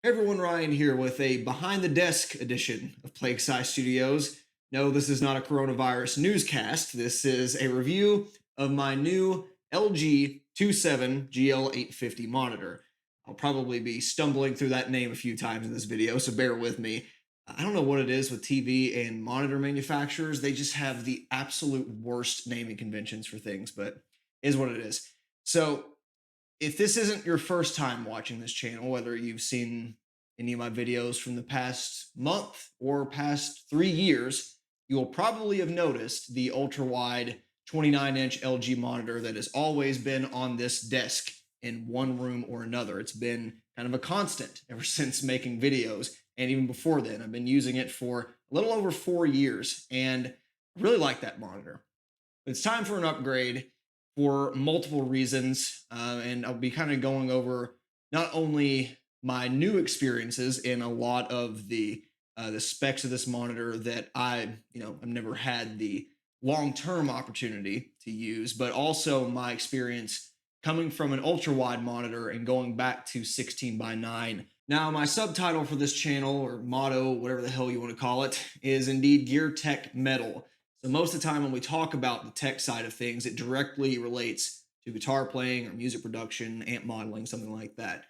Hey everyone, Ryan here with a behind the desk edition of Plague Scythe Studios. No, this is not a coronavirus newscast. This is a review of my new LG 27GL850 monitor. I'll probably be stumbling through that name a few times in this video, so bear with me. I don't know what it is with TV and monitor manufacturers. They just have the absolute worst naming conventions for things, but it is what it is. So, if this isn't your first time watching this channel, whether you've seen any of my videos from the past month or past 3 years, you will probably have noticed the ultra wide 29-inch LG monitor that has always been on this desk in one room or another. It's been kind of a constant ever since making videos. And even before then, I've been using it for a little over 4 years. And I really like that monitor. It's time for an upgrade for multiple reasons. And I'll be kind of going over not only my new experiences in a lot of the specs of this monitor that I've never had the long-term opportunity to use, but also my experience coming from an ultra wide monitor and going back to 16 by 9. Now, my subtitle for this channel, or motto, whatever the hell you want to call it, is indeed Gear Tech Metal. So most of the time when we talk about the tech side of things, it directly relates to guitar playing or music production, amp modeling, something like that.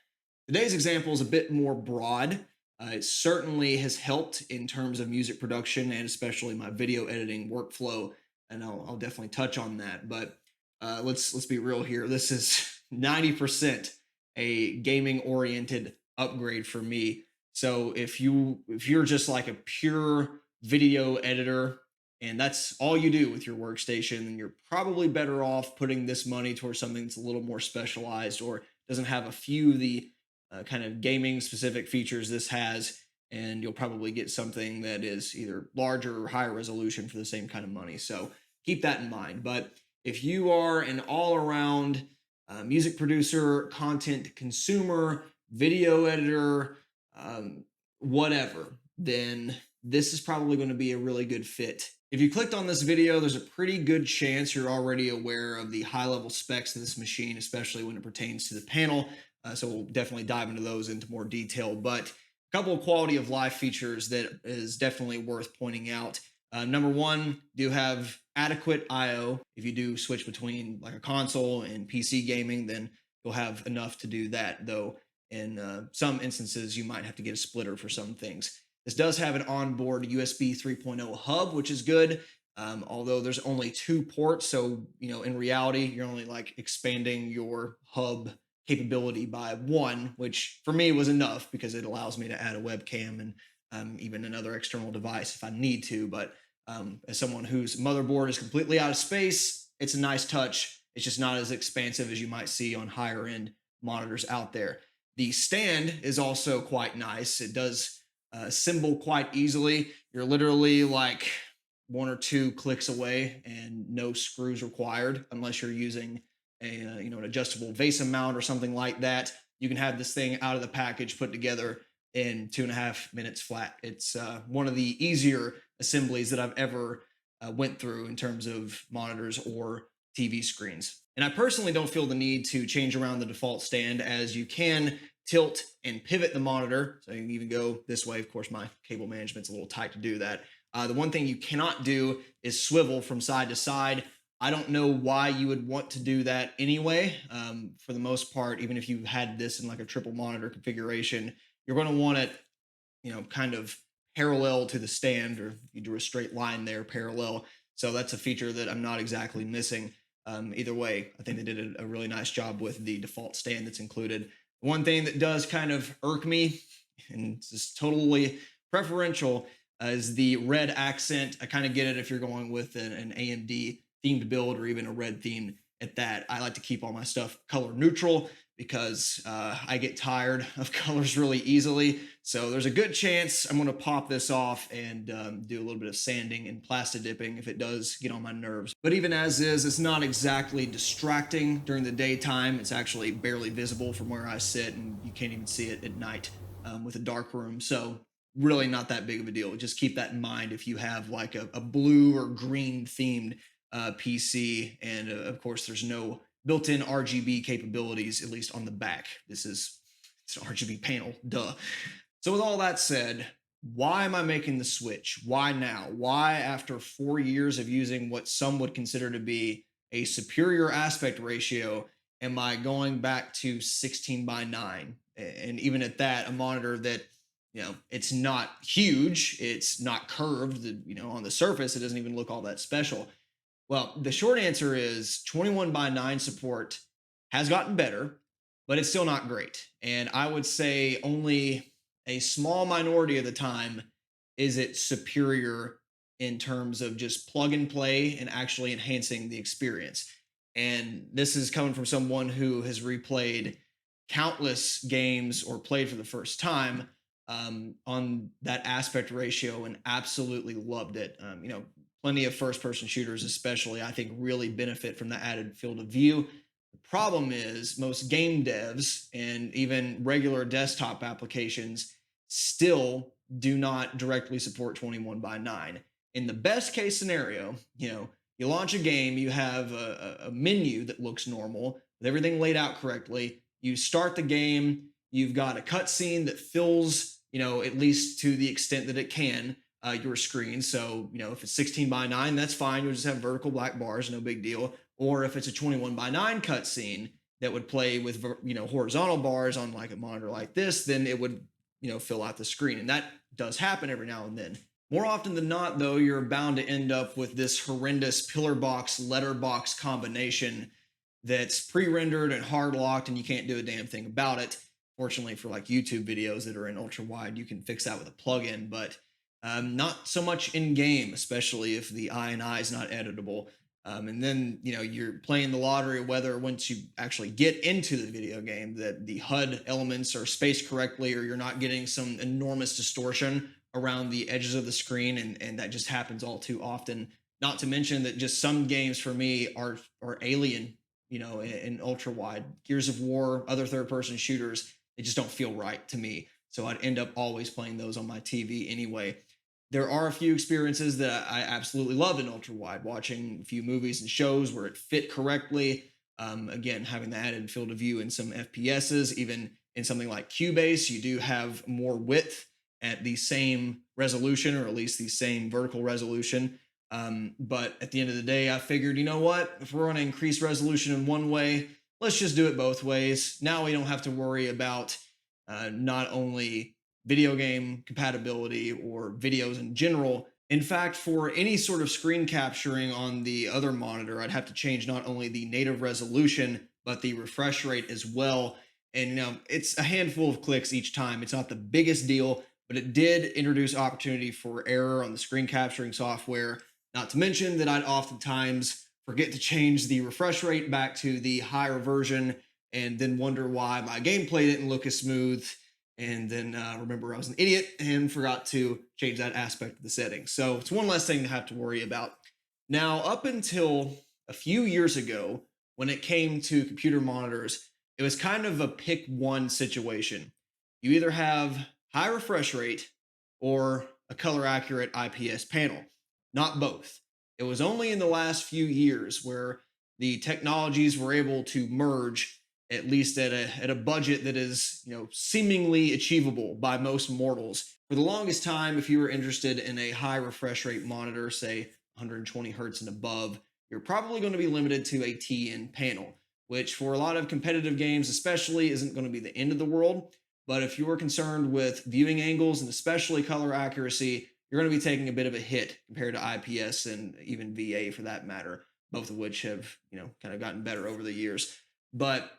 Today's example is a bit more broad. It certainly has helped in terms of music production and especially my video editing workflow, and I'll definitely touch on that. But let's be real here. This is 90% a gaming oriented upgrade for me. So if you're just like a pure video editor and that's all you do with your workstation, then you're probably better off putting this money towards something that's a little more specialized or doesn't have a few of the kind of gaming specific features this has. And you'll probably get something that is either larger or higher resolution for the same kind of money. So keep that in mind. But if you are an all around music producer, content consumer, video editor, whatever, then this is probably going to be a really good fit. If you clicked on this video, there's a pretty good chance you're already aware of the high level specs of this machine, especially when it pertains to the panel. So we'll definitely dive into those into more detail. But a couple of quality of life features that is definitely worth pointing out. Number one, do have adequate I/O. If you do switch between like a console and PC gaming, then you'll have enough to do that. Though in some instances, you might have to get a splitter for some things. This does have an onboard USB 3.0 hub, which is good. Although there's only 2 ports, so in reality, you're only like expanding your hub capability by 1, which for me was enough because it allows me to add a webcam and even another external device if I need to. But as someone whose motherboard is completely out of space, it's a nice touch. It's just not as expansive as you might see on higher end monitors out there. The stand is also quite nice. It does assemble quite easily. You're literally like 1 or 2 clicks away and no screws required unless you're using an adjustable VESA mount or something like that. You can have this thing out of the package put together in 2.5 minutes flat. It's one of the easier assemblies that I've ever went through in terms of monitors or TV screens. And I personally don't feel the need to change around the default stand, as you can tilt and pivot the monitor. So you can even go this way. Of course, my cable management's a little tight to do that. The one thing you cannot do is swivel from side to side. I don't know why you would want to do that anyway. For the most part, even if you had this in like a triple monitor configuration, you're going to want it, kind of parallel to the stand, or if you drew a straight line there, parallel. So that's a feature that I'm not exactly missing. Either way, I think they did a really nice job with the default stand that's included. One thing that does kind of irk me, and it's just totally preferential, is the red accent. I kind of get it if you're going with an AMD themed build or even a red theme at that. I like to keep all my stuff color neutral because I get tired of colors really easily. So there's a good chance I'm going to pop this off and do a little bit of sanding and plastic dipping if it does get on my nerves. But even as is, it's not exactly distracting during the daytime. It's actually barely visible from where I sit, and you can't even see it at night with a dark room. So really not that big of a deal. Just keep that in mind if you have like a blue or green themed PC. And of course, there's no built-in RGB capabilities, at least on the back. This is It's an RGB panel, duh. So with all that said, why am I making the switch? Why now? Why, after 4 years of using what some would consider to be a superior aspect ratio, am I going back to 16 by 9? And even at that, a monitor that, it's not huge, it's not curved, on the surface, it doesn't even look all that special. Well, the short answer is 21 by 9 support has gotten better, but it's still not great. And I would say only a small minority of the time is it superior in terms of just plug and play and actually enhancing the experience. And this is coming from someone who has replayed countless games or played for the first time on that aspect ratio and absolutely loved it. Plenty of first person shooters, especially, I think really benefit from the added field of view. The problem is most game devs and even regular desktop applications still do not directly support 21 by 9. In the best case scenario, you launch a game, you have a menu that looks normal with everything laid out correctly. You start the game, you've got a cutscene that fills, at least to the extent that it can, your screen. So, if it's 16 by 9, that's fine. You'll just have vertical black bars, no big deal. Or if it's a 21 by 9 cutscene that would play with, horizontal bars on like a monitor like this, then it would, fill out the screen. And that does happen every now and then. More often than not, though, you're bound to end up with this horrendous pillar box, letterbox combination that's pre-rendered and hard locked, and you can't do a damn thing about it. Fortunately, for like YouTube videos that are in ultra wide, you can fix that with a plugin, but not so much in game, especially if the INI is not editable. And then, you're playing the lottery whether once you actually get into the video game that the HUD elements are spaced correctly, or you're not getting some enormous distortion around the edges of the screen. And that just happens all too often. Not to mention that just some games for me are alien, in ultra wide. Gears of War, other third person shooters, they just don't feel right to me. So I'd end up always playing those on my TV anyway. There are a few experiences that I absolutely loved in ultra wide, watching a few movies and shows where it fit correctly. Again, having the added field of view in some FPSs, even in something like Cubase, you do have more width at the same resolution, or at least the same vertical resolution. But at the end of the day, I figured, you know what, if we're going to increase resolution in one way, let's just do it both ways. Now we don't have to worry about not only video game compatibility or videos in general. In fact, for any sort of screen capturing on the other monitor, I'd have to change not only the native resolution, but the refresh rate as well. And it's a handful of clicks each time. It's not the biggest deal, but it did introduce opportunity for error on the screen capturing software. Not to mention that I'd oftentimes forget to change the refresh rate back to the higher version and then wonder why my gameplay didn't look as smooth. And then remember I was an idiot and forgot to change that aspect of the settings. So it's one less thing to have to worry about. Now, up until a few years ago, when it came to computer monitors, it was kind of a pick one situation. You either have high refresh rate or a color accurate IPS panel, not both. It was only in the last few years where the technologies were able to merge, at least at a budget that is, seemingly achievable by most mortals. For the longest time, if you were interested in a high refresh rate monitor, say 120 hertz and above, you're probably going to be limited to a TN panel, which for a lot of competitive games especially isn't going to be the end of the world. But if you're concerned with viewing angles and especially color accuracy, you're going to be taking a bit of a hit compared to IPS and even VA for that matter, both of which have, kind of gotten better over the years. But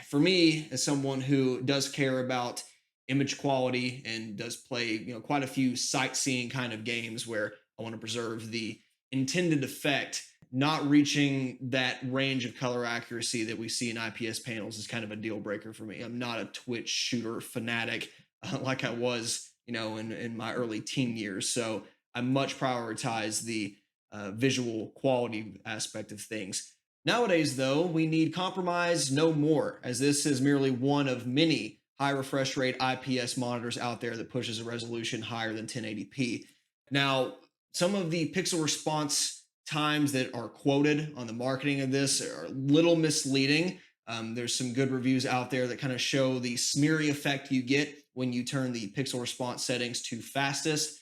for me, as someone who does care about image quality and does play, quite a few sightseeing kind of games where I want to preserve the intended effect, not reaching that range of color accuracy that we see in IPS panels is kind of a deal breaker for me. I'm not a Twitch shooter fanatic like I was, in my early teen years. So I much prioritize the visual quality aspect of things. Nowadays, though, we need compromise no more, as this is merely one of many high refresh rate IPS monitors out there that pushes a resolution higher than 1080p. Now, some of the pixel response times that are quoted on the marketing of this are a little misleading. There's some good reviews out there that kind of show the smeary effect you get when you turn the pixel response settings to fastest.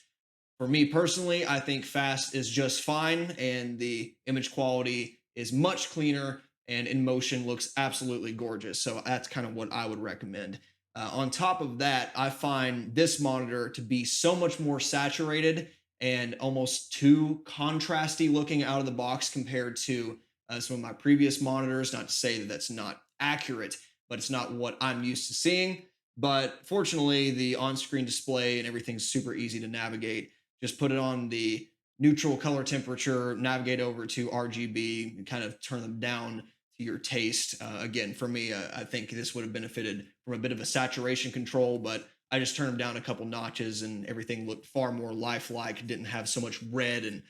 For me personally, I think fast is just fine, and the image quality is much cleaner and in motion looks absolutely gorgeous. So that's kind of what I would recommend. On top of that, I find this monitor to be so much more saturated and almost too contrasty looking out of the box compared to some of my previous monitors. Not to say that that's not accurate, but it's not what I'm used to seeing. But fortunately, the on screen display and everything's super easy to navigate. Just put it on the neutral color temperature, navigate over to RGB, and kind of turn them down to your taste. Again, for me, I think this would have benefited from a bit of a saturation control, but I just turned them down a couple notches and everything looked far more lifelike. Didn't have so much red and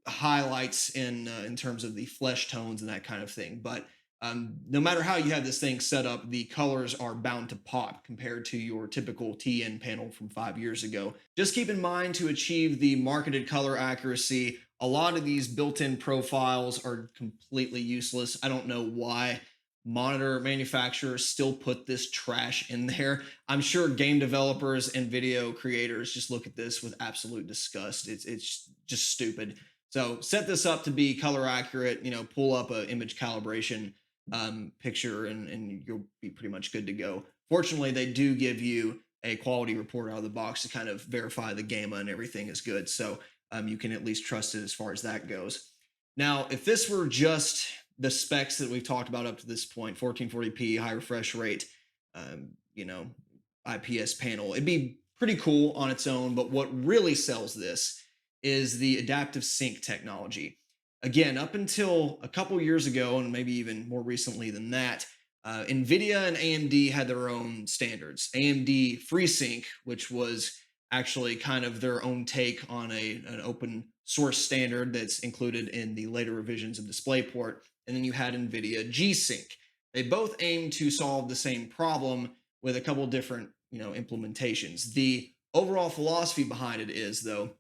highlights in terms of the flesh tones and that kind of thing. But no matter how you have this thing set up, the colors are bound to pop compared to your typical TN panel from 5 years ago. Just keep in mind, to achieve the marketed color accuracy, a lot of these built-in profiles are completely useless. I don't know why monitor manufacturers still put this trash in there. I'm sure game developers and video creators just look at this with absolute disgust. It's just stupid. So set this up to be color accurate, pull up an image calibration picture and you'll be pretty much good to go. Fortunately, they do give you a quality report out of the box to kind of verify the gamma and everything is good. So you can at least trust it as far as that goes. Now, if this were just the specs that we've talked about up to this point, 1440p, high refresh rate, um, you know, IPS panel, it'd be pretty cool on its own. But what really sells this is the adaptive sync technology. Again, up until a couple years ago, and maybe even more recently than that, NVIDIA and AMD had their own standards. AMD FreeSync, which was actually kind of their own take on an open source standard that's included in the later revisions of DisplayPort. And then you had NVIDIA G-Sync. They both aim to solve the same problem with a couple different, implementations. The overall philosophy behind it is, though,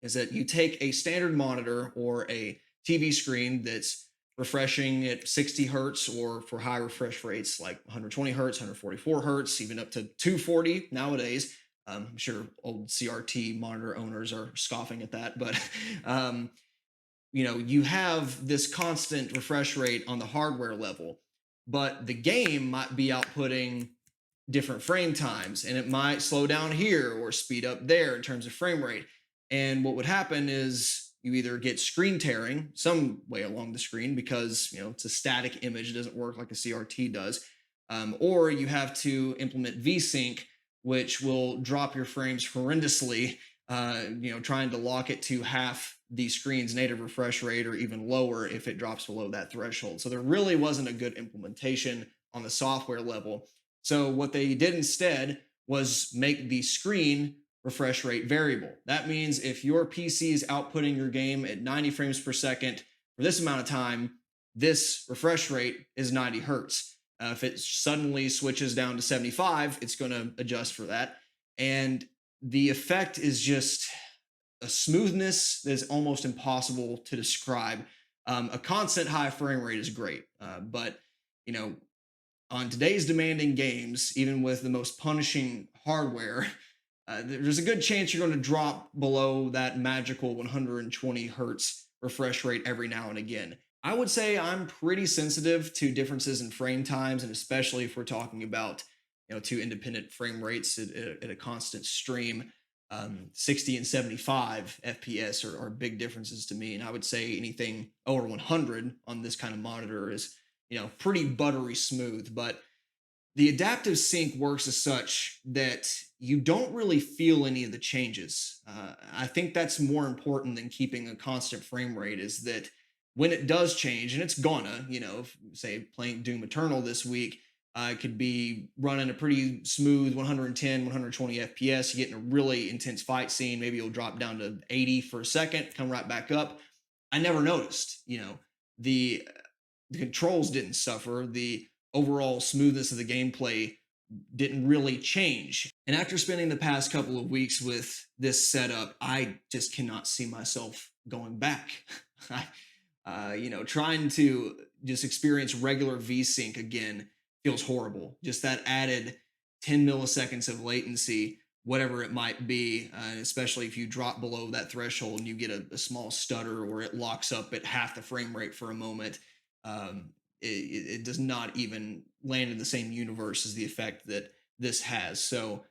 is that you take a standard monitor or a TV screen that's refreshing at 60 hertz, or for high refresh rates like 120 hertz, 144 hertz, even up to 240 nowadays. I'm sure old CRT monitor owners are scoffing at that, but you have this constant refresh rate on the hardware level, but the game might be outputting different frame times, and it might slow down here or speed up there in terms of frame rate. And what would happen is you either get screen tearing some way along the screen because it's a static image, it doesn't work like a CRT does, or you have to implement VSync, which will drop your frames horrendously, trying to lock it to half the screen's native refresh rate or even lower if it drops below that threshold. So there really wasn't a good implementation on the software level. So what they did instead was make the screen refresh rate variable. That means if your PC is outputting your game at 90 frames per second for this amount of time, this refresh rate is 90 hertz. If it suddenly switches down to 75, it's going to adjust for that. And the effect is just a smoothness that is almost impossible to describe. A constant high frame rate is great, but on today's demanding games, even with the most punishing hardware, there's a good chance you're going to drop below that magical 120 hertz refresh rate every now and again. I would say I'm pretty sensitive to differences in frame times, and especially if we're talking about two independent frame rates at a constant stream. 60 and 75 FPS are big differences to me, and I would say anything over 100 on this kind of monitor is pretty buttery smooth. But the adaptive sync works as such that you don't really feel any of the changes. I think that's more important than keeping a constant frame rate, is that when it does change, and it's gonna, say playing Doom Eternal this week, it could be running a pretty smooth 110, 120 FPS. You get in a really intense fight scene. Maybe it'll drop down to 80 for a second, come right back up. I never noticed, the controls didn't suffer. The overall smoothness of the gameplay didn't really change. And after spending the past couple of weeks with this setup, I just cannot see myself going back. Trying to just experience regular VSync again feels horrible. Just that added 10 milliseconds of latency, whatever it might be, especially if you drop below that threshold and you get a small stutter or it locks up at half the frame rate for a moment. It does not even land in the same universe as the effect that this has. So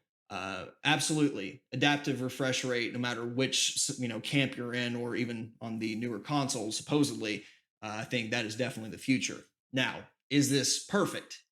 absolutely adaptive refresh rate, no matter which camp you're in, or even on the newer consoles, supposedly. I think that is definitely the future. Now, is this perfect?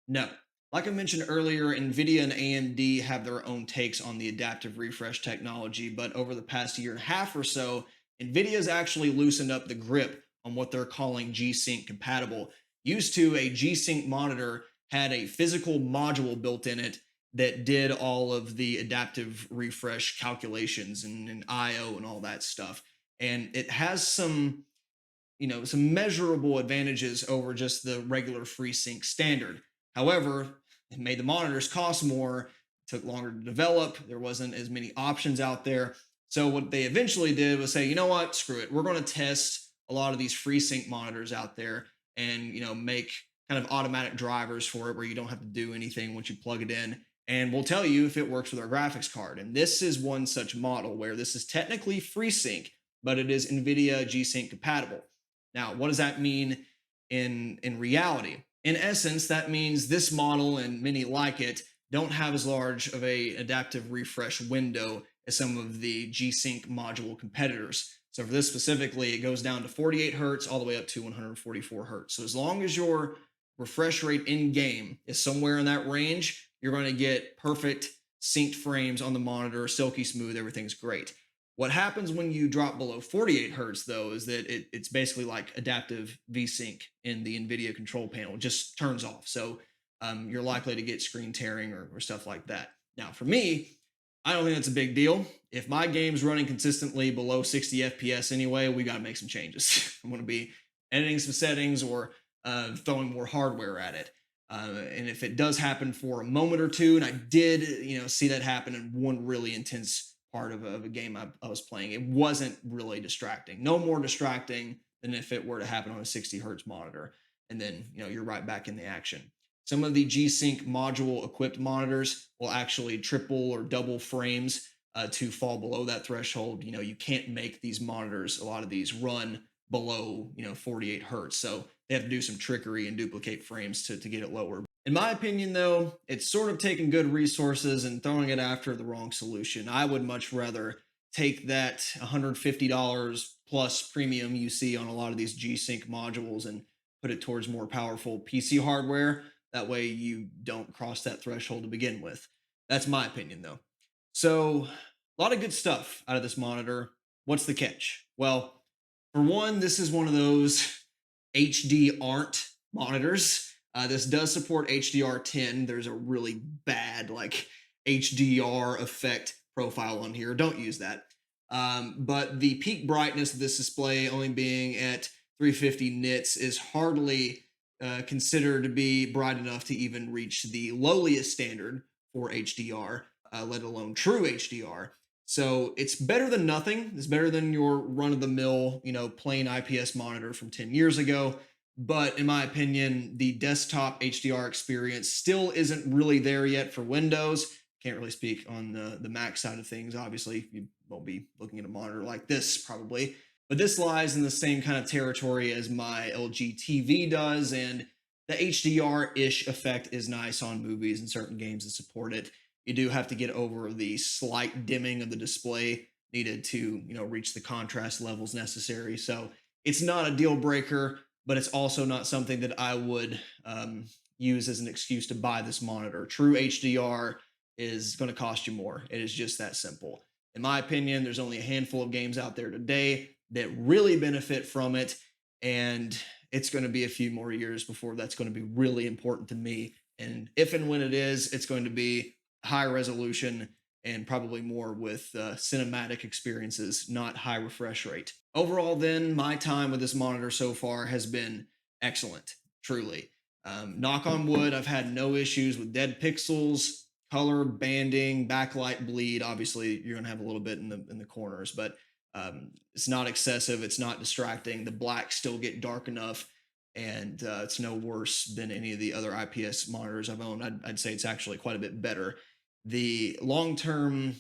No. Like I mentioned earlier, NVIDIA and AMD have their own takes on the adaptive refresh technology, but over the past year and a half or so, NVIDIA has actually loosened up the grip on what they're calling G-Sync compatible. Used to, a G-Sync monitor had a physical module built in it that did all of the adaptive refresh calculations and IO and all that stuff. And it has some measurable advantages over just the regular FreeSync standard. However, it made the monitors cost more, took longer to develop, there wasn't as many options out there. So what they eventually did was say, you know what, screw it. We're going to test a lot of these FreeSync monitors out there and make kind of automatic drivers for it where you don't have to do anything once you plug it in. And we'll tell you if it works with our graphics card. And this is one such model where this is technically FreeSync, but it is NVIDIA G-Sync compatible. Now, what does that mean in reality? In essence, that means this model and many like it don't have as large of a adaptive refresh window as some of the G-Sync module competitors. So for this specifically, it goes down to 48 hertz all the way up to 144 hertz. So as long as your refresh rate in game is somewhere in that range, you're going to get perfect synced frames on the monitor, silky smooth, everything's great. What happens when you drop below 48 hertz, though, is that it's basically like adaptive VSync in the NVIDIA control panel. It just turns off. So you're likely to get screen tearing or stuff like that. Now, for me, I don't think that's a big deal. If my game's running consistently below 60 FPS anyway, we got to make some changes. I'm going to be editing some settings or throwing more hardware at it. And if it does happen for a moment or two, and I did, see that happen in one really intense part of a game I was playing, it wasn't really distracting. No more distracting than if it were to happen on a 60 hertz monitor. And then, you're right back in the action. Some of the G-Sync module equipped monitors will actually triple or double frames to fall below that threshold. You can't make these monitors, a lot of these, run below 48 hertz. So they have to do some trickery and duplicate frames to get it lower. In my opinion, though, it's sort of taking good resources and throwing it after the wrong solution. I would much rather take that $150 plus premium you see on a lot of these G-Sync modules and put it towards more powerful PC hardware. That way you don't cross that threshold to begin with. That's my opinion, though. So a lot of good stuff out of this monitor. What's the catch? Well, for one, this is one of those HD aren't monitors. This does support HDR10. There's a really bad HDR effect profile on here. Don't use that. But the peak brightness of this display only being at 350 nits is hardly considered to be bright enough to even reach the lowliest standard for HDR, let alone true HDR. So it's better than nothing. It's better than your run-of-the-mill, plain IPS monitor from 10 years ago. But in my opinion, the desktop HDR experience still isn't really there yet for Windows. Can't really speak on the Mac side of things. Obviously, you won't be looking at a monitor like this probably. But this lies in the same kind of territory as my LG TV does, and the HDR-ish effect is nice on movies and certain games that support it. You do have to get over the slight dimming of the display needed to, reach the contrast levels necessary. So it's not a deal breaker, but it's also not something that I would use as an excuse to buy this monitor. True HDR is going to cost you more. It is just that simple. In my opinion, there's only a handful of games out there today that really benefit from it, and it's going to be a few more years before that's going to be really important to me. And if and when it is, it's going to be high resolution and probably more with cinematic experiences, not high refresh rate. Overall, then, my time with this monitor so far has been excellent, truly. Knock on wood, I've had no issues with dead pixels, color banding, backlight bleed. Obviously, you're going to have a little bit in the corners, but it's not excessive. It's not distracting. The blacks still get dark enough. and it's no worse than any of the other IPS monitors I've owned. I'd say it's actually quite a bit better. The long-term,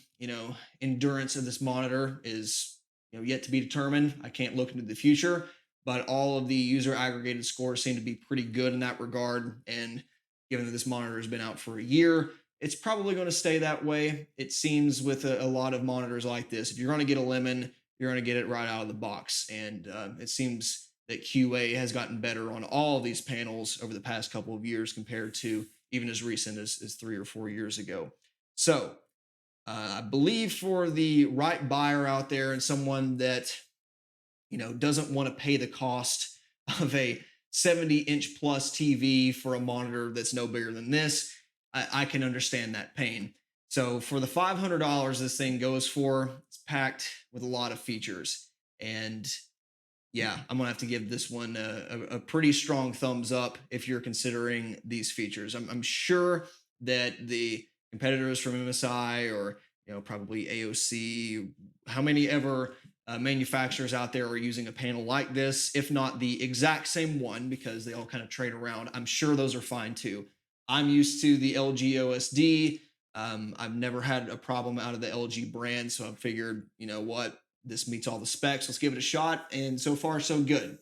endurance of this monitor is, yet to be determined. I can't look into the future, but all of the user aggregated scores seem to be pretty good in that regard. And given that this monitor has been out for a year, it's probably going to stay that way. It seems with a lot of monitors like this, if you're going to get a lemon, you're going to get it right out of the box. And it seems that QA has gotten better on all of these panels over the past couple of years compared to even as recent as 3 or 4 years ago. So I believe for the right buyer out there and someone that doesn't want to pay the cost of a 70-inch plus TV for a monitor that's no bigger than this, I can understand that pain. So for the $500 this thing goes for, it's packed with a lot of features. And yeah, I'm gonna have to give this one a pretty strong thumbs up if you're considering these features. I'm sure that the competitors from MSI or probably AOC, how many ever manufacturers out there are using a panel like this, if not the exact same one, because they all kind of trade around. I'm sure those are fine too. I'm used to the LG OSD. I've never had a problem out of the LG brand, so I figured, what, this meets all the specs. Let's give it a shot, and so far, so good.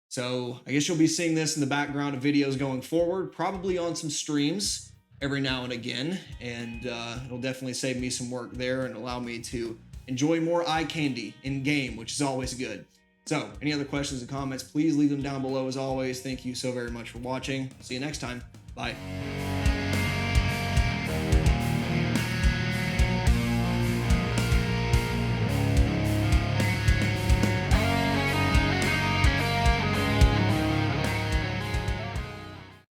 So I guess you'll be seeing this in the background of videos going forward, probably on some streams every now and again, and it'll definitely save me some work there and allow me to enjoy more eye candy in game, which is always good. So any other questions and comments, please leave them down below. As always, thank you so very much for watching. See you next time. Bye.